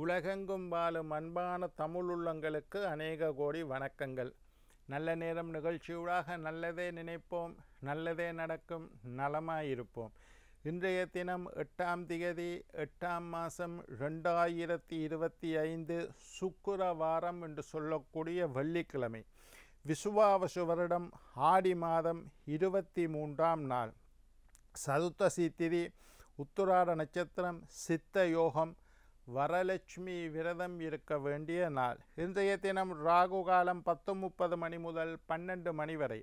உலகெங்கும் வாழும் அன்பான தமிழுள்ளங்களுக்கு அநேக கோடி வணக்கங்கள். நல்ல நேரம் நிகழ்ச்சியூடாக நல்லதே நினைப்போம், நல்லதே நடக்கும், நலமாயிருப்போம். இன்றைய தினம் 8ஆம் திகதி 8ஆம் மாதம் 2025 சுக்கிரவாரம் என்று சொல்லக்கூடிய வெள்ளிக்கிழமை. விசுவாவசு வருடம் ஆடி மாதம் 23ஆம் நாள், சதுர்த்தசி திதி, உத்திராட நட்சத்திரம், சித்த யோகம், வரலட்சுமி விரதம் இருக்க வேண்டிய நாள். இன்றைய தினம் ராகு காலம் 10:30 மணி முதல் 12 மணி வரை.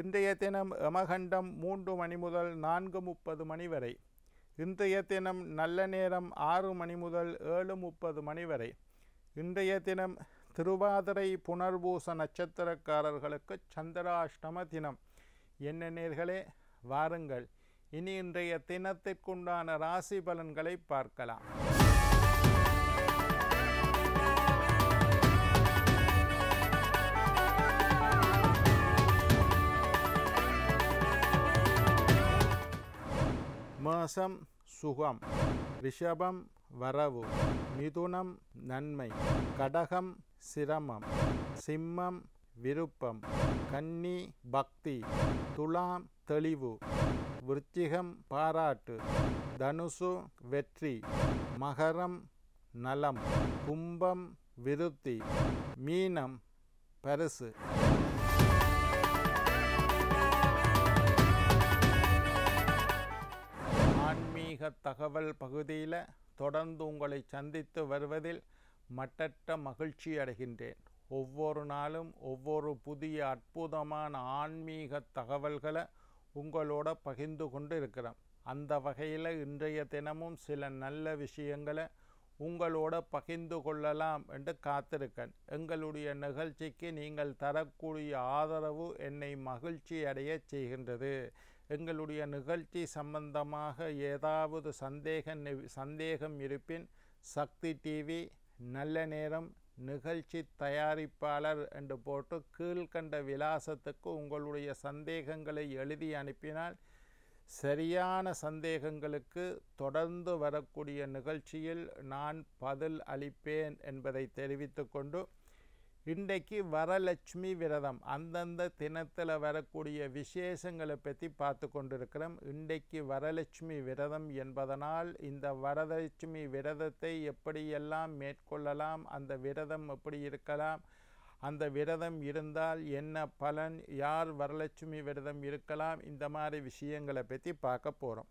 இன்றைய தினம் யமகண்டம் 3 மணி முதல் 4:30 மணி வரை. இன்றைய தினம் நல்ல நேரம் 6 மணி முதல் 7:30 மணி வரை. இன்றைய தினம் திருவாதிரை புனர்பூச நட்சத்திரக்காரர்களுக்கு சந்திராஷ்டம தினம். என்ன நேர்களே, வாருங்கள் இனி இன்றைய தினத்திற்குண்டான ராசி பலன்களை பார்க்கலாம். மேஷம் சுகம், ரிஷபம் வரவு, மிதுனம் நன்மை, கடகம் சிரமம், சிம்மம் விருப்பம், கன்னி பக்தி, துலாம் தெளிவு, விருச்சிகம் பாராட்டு, தனுசு வெற்றி, மகரம் நலம், கும்பம் விருத்தி, மீனம் பரிசு. ஆன்மீக தகவல் பகுதியில் தொடர்ந்து உங்களை சந்தித்து வருவதில் மட்டற்ற மகிழ்ச்சி அடைகின்றேன். ஒவ்வொரு நாளும் ஒவ்வொரு புதிய அற்புதமான ஆன்மீக தகவல்களை உங்களோட பகிர்ந்து கொண்டு இருக்கிறோம். அந்த வகையில் இன்றைய தினமும் சில நல்ல விஷயங்களை உங்களோட பகிர்ந்து கொள்ளலாம் என்று காத்திருக்கேன். எங்களுடைய நிகழ்ச்சிக்கு நீங்கள் தரக்கூடிய ஆதரவு என்னை மகிழ்ச்சி அடைய செய்கின்றது. எங்களுடைய நிகழ்ச்சி சம்பந்தமாக ஏதாவது சந்தேகம் இருப்பின் சக்தி டிவி நல்ல நேரம் நிகழ்ச்சி தயாரிப்பாளர் என்று போட்டு கீழ்கண்ட விலாசத்துக்கு உங்களுடைய சந்தேகங்களை எழுதி அனுப்பினால் சரியான சந்தேகங்களுக்கு தொடர்ந்து வரக்கூடிய நிகழ்ச்சியில் நான் பதில் அளிப்பேன் என்பதை தெரிவித்து கொண்டு, இன்றைக்கு வரலட்சுமி விரதம் அந்தந்த தினத்தில் வரக்கூடிய விசேஷங்களை பற்றி பார்த்து கொண்டிருக்கிறோம். இன்றைக்கு வரலட்சுமி விரதம் என்பதனால் இந்த வரலட்சுமி விரதத்தை எப்படியெல்லாம் மேற்கொள்ளலாம், அந்த விரதம் எப்படி இருக்கலாம், அந்த விரதம் இருந்தால் என்ன பலன், யார் வரலட்சுமி விரதம் இருக்கலாம், இந்த மாதிரி விஷயங்களை பற்றி பார்க்க போகிறோம்.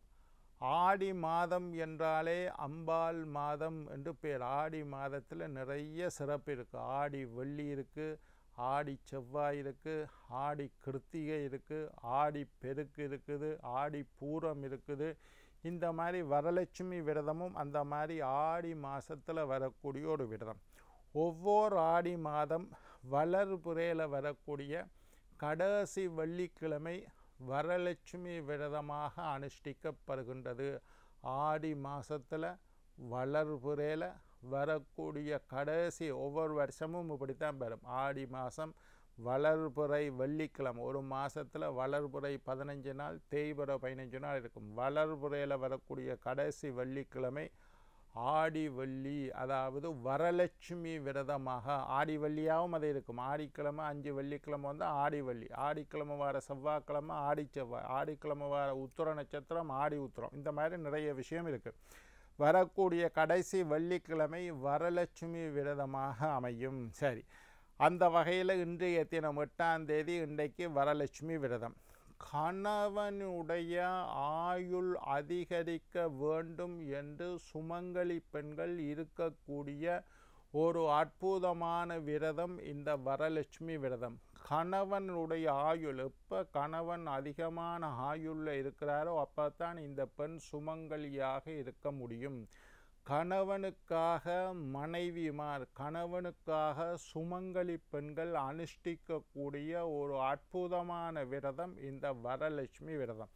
ஆடி மாதம் என்றாலே அம்பாள் மாதம் என்று பேர். ஆடி மாதத்தில் நிறைய சிறப்பு இருக்குது. ஆடி வெள்ளி இருக்குது, ஆடி செவ்வாய் இருக்குது, ஆடி கிருத்திகை இருக்குது, ஆடி பெருக்கு இருக்குது, ஆடி பூரம் இருக்குது. இந்த மாதிரி வரலட்சுமி விரதமும் அந்த மாதிரி ஆடி மாதத்தில் வரக்கூடிய ஒரு விரதம். ஒவ்வொரு ஆடி மாதம் வளர்புறையில் வரக்கூடிய கடைசி வெள்ளிக்கிழமை வரலட்சுமி விரதமாக அனுஷ்டிக்கப்படுகின்றது. ஆடி மாதத்தில் வளர்புறையில் வரக்கூடிய கடைசி, ஒவ்வொரு வருஷமும் இப்படித்தான் வரும். ஆடி மாதம் வளர்புறை வெள்ளிக்கிழமை, ஒரு மாதத்தில் வளர்புறை 15 நாள், தேய்புறை 15 நாள் இருக்கும். வளர்புறையில் வரக்கூடிய கடைசி வெள்ளிக்கிழமை ஆடி வெள்ளி, அதாவது வரலட்சுமி விரதமாக. ஆடி வெள்ளியாகவும் அது இருக்கும். ஆடிக்கிழமை 5 வெள்ளிக்கிழமை வந்து ஆடி வெள்ளி, ஆடிக்கிழமை வர செவ்வாய்க்கிழமை ஆடி செவ்வாய், ஆடிக்கிழமை வர உத்திர நட்சத்திரம் ஆடி உத்திரம். இந்த மாதிரி நிறைய விஷயம் இருக்குது. வரக்கூடிய கடைசி வெள்ளிக்கிழமை வரலட்சுமி விரதமாக அமையும். சரி, அந்த வகையில் இன்றைய தினம் 8ஆம் தேதி இன்றைக்கு வரலட்சுமி விரதம். கணவனுடைய ஆயுள் அதிகரிக்க வேண்டும் என்று சுமங்கலி பெண்கள் இருக்கக்கூடிய ஒரு அற்புதமான விரதம் இந்த வரலட்சுமி விரதம். கணவனுடைய ஆயுள், எப்போ கணவன் அதிகமான ஆயுளில் இருக்கிறாரோ அப்போ தான் இந்த பெண் சுமங்கலியாக இருக்க முடியும். கணவனுக்காக மனைவிமார், கணவனுக்காக சுமங்கலி பெண்கள் அனுஷ்டிக்கக்கூடிய ஒரு அற்புதமான விரதம் இந்த வரலட்சுமி விரதம்.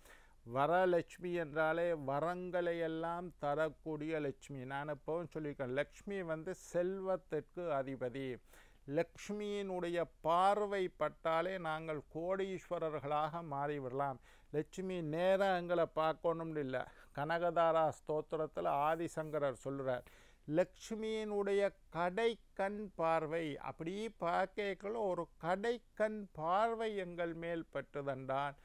வரலட்சுமி என்றாலே வரங்களை எல்லாம் தரக்கூடிய லட்சுமி. நான் எப்பவும் சொல்லியிருக்கேன், லக்ஷ்மி வந்து செல்வத்திற்கு அதிபதி. லக்ஷ்மியினுடைய பார்வை பட்டாலே நாங்கள் கோடீஸ்வரர்களாக மாறிவிடலாம். லட்சுமி நேராக எங்களை பார்க்கணும்னு இல்லை. கனகதாரா ஸ்தோத்திரத்தில் ஆதிசங்கரர் சொல்கிறார், லக்ஷ்மியினுடைய கடைக்கண் பார்வை. அப்படி பார்க்கல ஒரு கடைக்கண் பார்வை எங்கள் மேல் பெற்றதென்றால்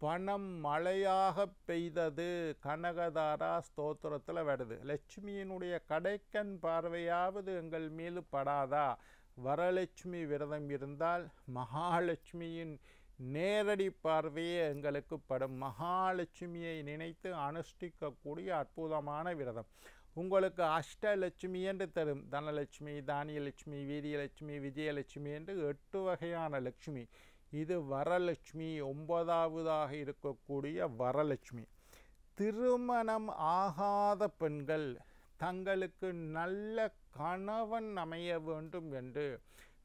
பணம் மழையாக பெய்தது. கனகதாரா ஸ்தோத்திரத்தில் வருது. லட்சுமியினுடைய கடைக்கண் பார்வையாவது எங்கள் மீது படாதா? வரலட்சுமி விரதம் இருந்தால் மகாலட்சுமியின் நேரடி பார்வையே எங்களுக்கு படும். மகாலட்சுமியை நினைத்து அனுஷ்டிக்கக்கூடிய அற்புதமான விரதம். உங்களுக்கு அஷ்டலட்சுமி என்று தரும். தனலட்சுமி, தானியலட்சுமி, வீரியலட்சுமி, விஜயலட்சுமி என்று 8 வகையான லட்சுமி. இது வரலட்சுமி, 9வதாக இருக்கக்கூடிய வரலட்சுமி. திருமணம் ஆகாத பெண்கள் தங்களுக்கு நல்ல கணவன் அமைய வேண்டும் என்று,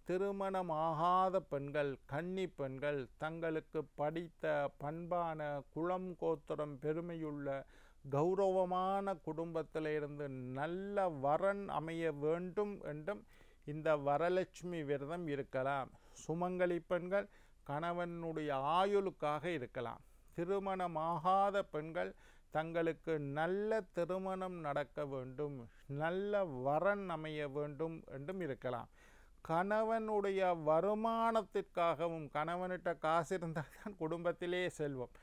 திருமணம் ஆகாத பெண்கள், கன்னி பெண்கள் தங்களுக்கு படித்த பண்பான குலம் கோத்திரம் பெருமையுள்ள கௌரவமான குடும்பத்தில் இருந்து நல்ல வரன் அமைய வேண்டும் என்றும் இந்த வரலட்சுமி விரதம் இருக்கலாம். சுமங்கலி பெண்கள் கணவனுடைய ஆயுளுக்காக இருக்கலாம். திருமணமாகாத பெண்கள் தங்களுக்கு நல்ல திருமணம் நடக்க வேண்டும், நல்ல வரன் அமைய வேண்டும் என்றும் இருக்கலாம். கணவனுடைய வருமானத்திற்காகவும், கணவனிட்ட காசு இருந்தால் தான் குடும்பத்திலே செல்வம்,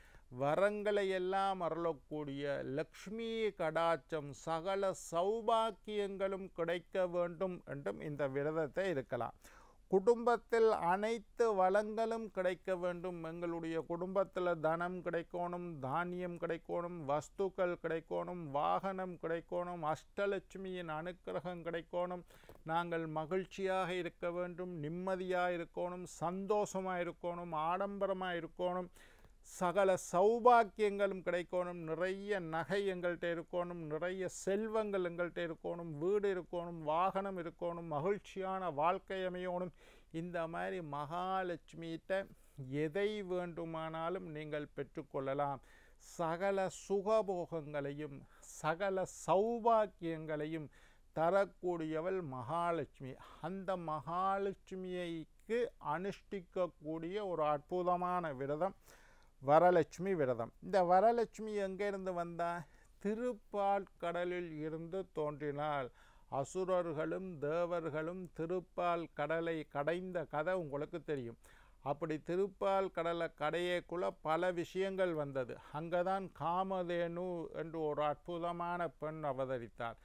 வரங்களை எல்லாம் அருளக்கூடிய லக்ஷ்மி கடாட்சம், சகல சௌபாக்கியங்களும் கிடைக்க வேண்டும் என்றும் இந்த விரதத்தை இருக்கலாம். குடும்பத்தில் அனைத்து வளங்களும் கிடைக்க வேண்டும். எங்களுடைய குடும்பத்தில் தனம் கிடைக்கணும், தானியம் கிடைக்கணும், வஸ்துக்கள் கிடைக்கணும், வாகனம் கிடைக்கணும், அஷ்டலட்சுமியின் அனுக்கிரகம் கிடைக்கணும், நாங்கள் மகிழ்ச்சியாக இருக்க வேண்டும், நிம்மதியாக இருக்கணும், சந்தோஷமாக இருக்கணும், ஆடம்பரமாக இருக்கணும், சகல சௌபாக்கியங்களும் கிடைக்கணும், நிறைய நகை எங்கள்கிட்ட இருக்கணும், நிறைய செல்வங்கள் எங்கள்கிட்ட இருக்கணும், வீடு இருக்கணும், வாகனம் இருக்கணும், மகிழ்ச்சியான வாழ்க்கை அமையணும். இந்த மாதிரி மகாலட்சுமியிட்ட எதை வேண்டுமானாலும் நீங்கள் பெற்றுக்கொள்ளலாம். சகல சுகபோகங்களையும் சகல சௌபாக்கியங்களையும் தரக்கூடியவள் மகாலட்சுமி. அந்த மகாலட்சுமியைக்கு அனுஷ்டிக்கக்கூடிய ஒரு அற்புதமான விரதம் வரலட்சுமி விரதம். இந்த வரலட்சுமி எங்கேருந்து வந்தா? திருப்பாற்கடலில் இருந்து தோன்றினாள். அசுரர்களும் தேவர்களும் திருப்பால் கடலை கடைந்த கதை உங்களுக்கு தெரியும். அப்படி திருப்பால் கடலை கடையக்குள்ள பல விஷயங்கள் வந்தது. அங்கதான் காமதேனு என்று ஒரு அற்புதமான பெண் அவதரித்தார்.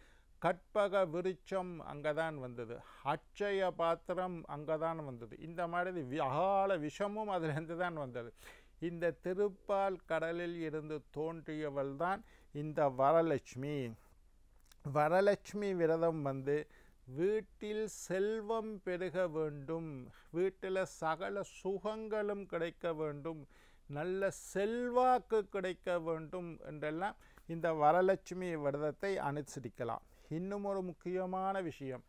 கற்பக விருட்சம் அங்கதான் வந்தது. அட்சய பாத்திரம் அங்கதான் வந்தது. இந்த மாதிரி அகால விஷமும் அதிலிருந்து தான் வந்தது. இந்த திருப்பால் கடலில் இருந்து தோன்றியவள் தான் இந்த வரலட்சுமி. வரலட்சுமி விரதம் வீட்டில் செல்வம் பெருக வேண்டும், வீட்டில் சகல சுகங்களும் கிடைக்க வேண்டும், நல்ல செல்வாக்கு கிடைக்க வேண்டும் என்றெல்லாம் இந்த வரலட்சுமி விரதத்தை அனுசரிக்கலாம். இன்னும் ஒரு முக்கியமான விஷயம்,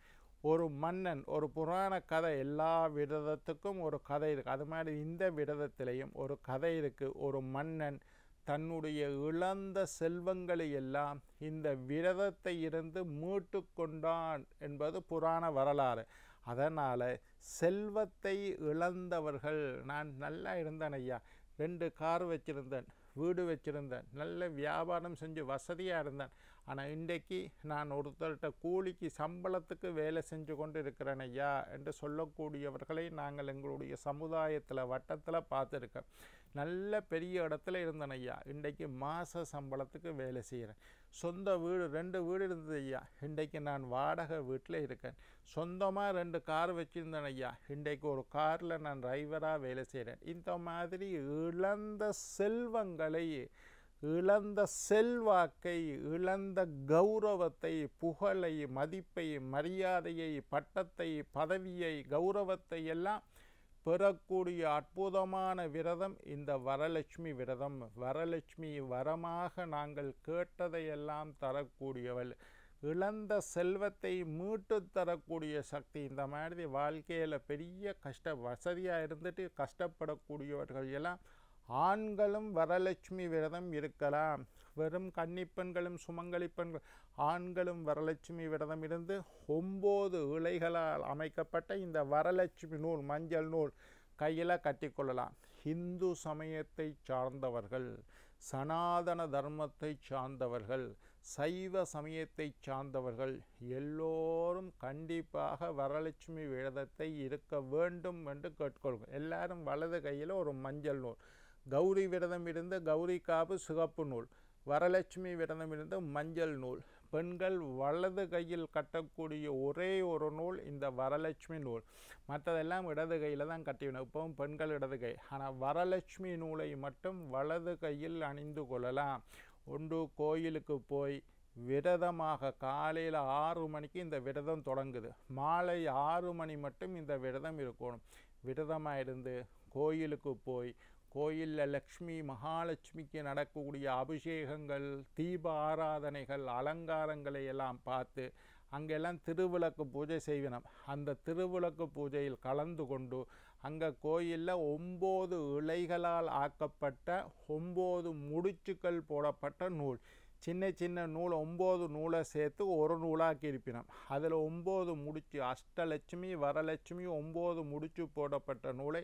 ஒரு மன்னன், ஒரு புராண கதை, எல்லா விரதத்துக்கும் ஒரு கதை இருக்குது. அது மாதிரி இந்த விரதத்திலையும் ஒரு கதை இருக்குது. ஒரு மன்னன் தன்னுடைய இழந்த செல்வங்களை எல்லாம் இந்த விரதத்தை இருந்து மீட்டு கொண்டான் என்பது புராண வரலாறு. அதனால் செல்வத்தை இழந்தவர்கள், நான் நல்லா இருந்தேன் ஐயா, 2 கார் வச்சுருந்தேன், வீடு வச்சுருந்தேன், நல்ல வியாபாரம் செஞ்சு வசதியாக இருந்தேன், ஆனால் இன்றைக்கு நான் ஒருத்தர்கிட்ட கூலிக்கு சம்பளத்துக்கு வேலை செஞ்சு கொண்டு இருக்கிறேன் ஐயா என்று சொல்லக்கூடியவர்களை நாங்கள் எங்களுடைய சமுதாயத்தில் வட்டத்தில் பார்த்துருக்கோம். நல்ல பெரிய இடத்துல இருந்தேன் ஐயா, இன்றைக்கு மாத சம்பளத்துக்கு வேலை செய்கிறேன். சொந்த வீடு 2 வீடு இருந்தது ஐயா, இன்றைக்கு நான் வாடகை வீட்டில் இருக்கேன். சொந்தமாக 2 கார் வச்சுருந்தேன் ஐயா, இன்றைக்கு ஒரு காரில் நான் டிரைவராக வேலை செய்கிறேன். இந்த மாதிரி இழந்த செல்வங்களை, இழந்த செல்வாக்கை, இழந்த கௌரவத்தை, புகழை, மதிப்பை, மரியாதையை, பட்டத்தை, பதவியை, கௌரவத்தை எல்லாம் பெறக்கூடிய அற்புதமான விரதம் இந்த வரலட்சுமி விரதம். வரலட்சுமி வரமாக நாங்கள் கேட்டதையெல்லாம் தரக்கூடியவள், இழந்த செல்வத்தை மீட்டு தரக்கூடிய சக்தி. இந்த மாதிரி வாழ்க்கையில் பெரிய வசதியாக இருந்துட்டு கஷ்டப்படக்கூடியவர்கள் எல்லாம் ஆண்களும் வரலட்சுமி விரதம் இருக்கலாம். வெறும் கன்னிப்பெண்களும் சுமங்கலி பெண்கள், ஆண்களும் வரலட்சுமி விரதம் இருந்து 9 இழைகளால் அமைக்கப்பட்ட இந்த வரலட்சுமி நூல், மஞ்சள் நூல் கையில் கட்டிக்கொள்ளலாம். இந்து சமயத்தை சார்ந்தவர்கள், சனாதன தர்மத்தை சார்ந்தவர்கள், சைவ சமயத்தை சார்ந்தவர்கள் எல்லோரும் கண்டிப்பாக வரலட்சுமி விரதத்தை இருக்க வேண்டும் என்று கேட்கொள்கிறோம். எல்லாரும் வலது கையில் ஒரு மஞ்சள் நூல், கௌரி விரதம் இருந்து கௌரி காப்பு சிகப்பு நூல், வரலட்சுமி விரதம் இருந்து மஞ்சள் நூல். பெண்கள் வலது கையில் கட்டக்கூடிய ஒரே ஒரு நூல் இந்த வரலட்சுமி நூல். மற்றதெல்லாம் இடது கையில் தான் கட்டிவிடும். இப்போவும் பெண்கள் இடது கை. ஆனால் வரலட்சுமி நூலை மட்டும் வலது கையில் அணிந்து கொள்ளலாம். ஒன்று கோயிலுக்கு போய் விரதமாக காலையில் 6 மணிக்கு இந்த விரதம் தொடங்குது, மாலை 6 மணி மட்டும் இந்த விரதம் இருக்கணும். விரதமாக இருந்து கோயிலுக்கு போய் கோயிலில் லக்ஷ்மி மகாலட்சுமிக்கு நடக்கக்கூடிய அபிஷேகங்கள், தீப ஆராதனைகள், அலங்காரங்களை எல்லாம் பார்த்து அங்கெல்லாம் திருவிளக்கு பூஜை செய்வினோம். அந்த திருவிளக்கு பூஜையில் கலந்து கொண்டு அங்கே கோயிலில் 9 இலைகளால் ஆக்கப்பட்ட 9 முடிச்சுக்கள் போடப்பட்ட நூல், சின்ன சின்ன நூல் 9 நூலை சேர்த்து ஒரு நூலாக்கி இருப்பினோம். அதில் 9 முடிச்சு, அஷ்டலட்சுமி வரலட்சுமி 9 முடிச்சு போடப்பட்ட நூலை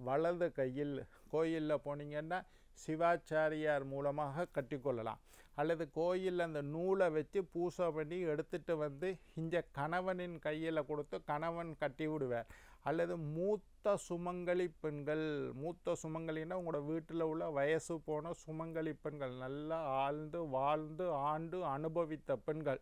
வலது கையில் கோயிலில் போனீங்கன்னா சிவாச்சாரியார் மூலமாக கட்டிக்கொள்ளலாம். அல்லது கோயிலில் அந்த நூலை வச்சு பூசை பண்ணி எடுத்துகிட்டு வந்து இந்த கணவனின் கையில் கொடுத்து கணவன் கட்டி விடுவார். அல்லது மூத்த சுமங்கலி பெண்கள், மூத்த சுமங்கலின்னா உங்களோட வீட்டில் உள்ள வயசு போன சுமங்கலி பெண்கள், நல்லா ஆழ்ந்து வாழ்ந்து ஆண்டு அனுபவித்த பெண்கள்,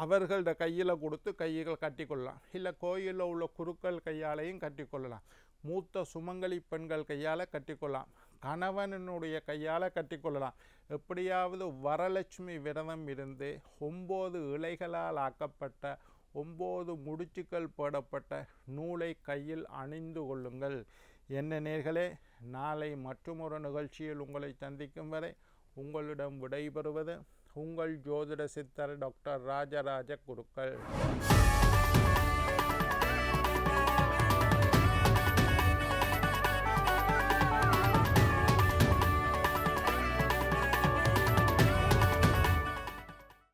அவர்களோட கையில் கொடுத்து கைகள் கட்டிக்கொள்ளலாம். இல்லை கோயிலில் உள்ள குருக்கள் கையாலையும் கட்டிக்கொள்ளலாம். மூத்த சுமங்கலி பெண்கள் கையால் கட்டிக்கொள்ளலாம், கணவனுடைய கையால் கட்டிக்கொள்ளலாம். எப்படியாவது வரலட்சுமி விரதம் இருந்து 9 இலைகளால் ஆக்கப்பட்ட 9 முடிச்சுக்கள் போடப்பட்ட நூலை கையில் அணிந்து கொள்ளுங்கள். என்ன நேர்களே, நாளை மற்றொரு நிகழ்ச்சியில் உங்களை சந்திக்கும் வரை உங்களிடம் விடைபெறுவது உங்கள் ஜோதிட சித்தர் டாக்டர் ராஜராஜ குருக்கள்.